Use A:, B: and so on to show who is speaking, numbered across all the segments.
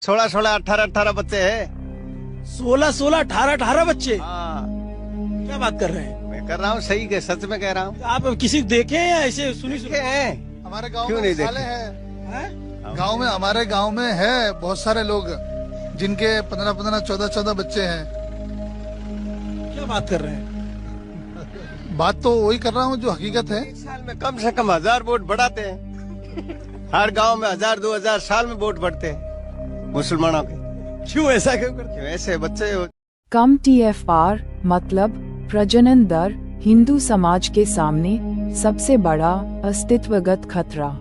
A: 16-16, 18-18 बच्चे हैं।
B: 16-16, 18-18 बच्चे।
A: हाँ,
B: क्या बात कर रहे हैं?
A: मैं कर रहा हूँ सही के, सच में कह रहा हूँ।
B: आप किसी को देखे हैं या ऐसे सुनी
A: देखे हैं,
C: हमारे गांव
A: क्यों
C: में
A: नहीं
C: साले
A: देखे?
C: हैं। गांव में, हमारे गांव में है बहुत सारे लोग जिनके 15-15, 14-14 बच्चे हैं।
B: क्या बात कर रहे हैं?
C: बात तो वही कर रहा हूँ जो हकीकत है।
A: एक साल में कम से कम 1000 वोट बढ़ाते हैं। हर गांव में 1000-2000 साल में वोट बढ़ते हैं मुसलमानों के।
B: क्यों ऐसा क्यों करते
A: क्यों ऐसे बच्चे
D: कम TFR मतलब प्रजनन दर हिंदू समाज के सामने सबसे बड़ा अस्तित्वगत खतरा।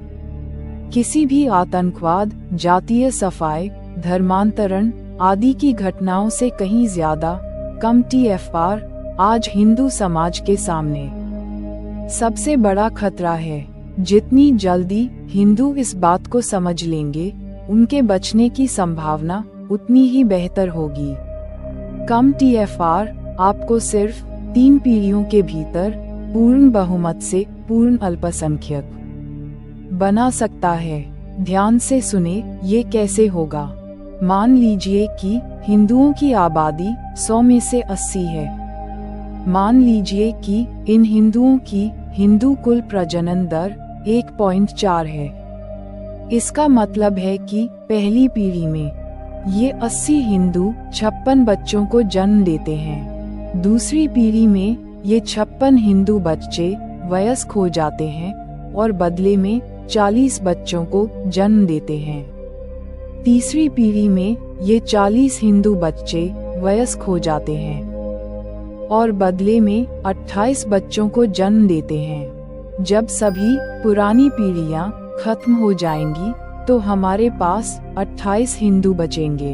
D: किसी भी आतंकवाद, जातीय सफाई, धर्मांतरण आदि की घटनाओं से कहीं ज्यादा कम TFR आज हिंदू समाज के सामने सबसे बड़ा खतरा है। जितनी जल्दी हिंदू इस बात को समझ लेंगे, उनके बचने की संभावना उतनी ही बेहतर होगी। कम TFR आपको सिर्फ 3 पीढ़ियों के भीतर पूर्ण बहुमत से पूर्ण अल्पसंख्यक बना सकता है। ध्यान से सुने, ये कैसे होगा। मान लीजिए कि हिंदुओं की आबादी 100 में से 80 है। मान लीजिए कि इन हिंदुओं की हिंदू कुल प्रजनन दर 1.4 है। इसका मतलब है कि पहली पीढ़ी में ये 80 हिंदू 56 बच्चों को जन्म देते हैं। दूसरी पीढ़ी में ये 56 हिंदू बच्चे वयस्क हो जाते हैं और बदले में 40 बच्चों को जन्म देते हैं। तीसरी पीढ़ी में ये 40 हिंदू बच्चे वयस्क हो जाते हैं और बदले में 28 बच्चों को जन्म देते हैं। जब सभी पुरानी पीढ़ियां खत्म हो जाएंगी तो हमारे पास 28 हिंदू बचेंगे।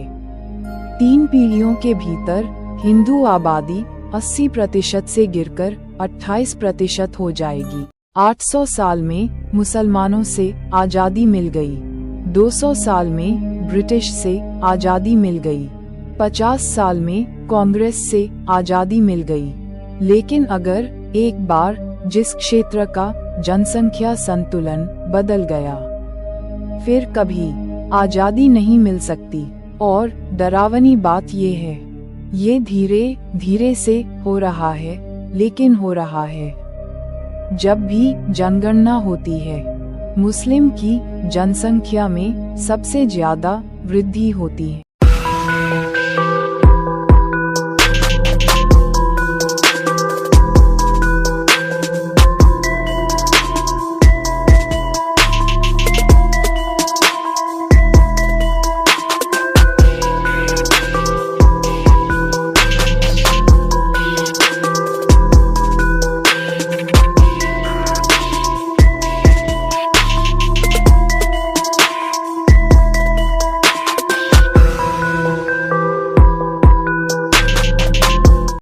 D: 3 पीढ़ियों के भीतर हिंदू आबादी 80% से गिरकर 28% हो जाएगी। 800 साल में मुसलमानों से आजादी मिल गई। 200 साल में ब्रिटिश से आजादी मिल गई। 50 साल में कांग्रेस से आजादी मिल गई। लेकिन अगर एक बार जिस क्षेत्र का जनसंख्या संतुलन बदल गया, फिर कभी आजादी नहीं मिल सकती। और डरावनी बात ये है, ये धीरे धीरे से हो रहा है, लेकिन हो रहा है। जब भी जनगणना होती है, मुस्लिम की जनसंख्या में सबसे ज्यादा वृद्धि होती है।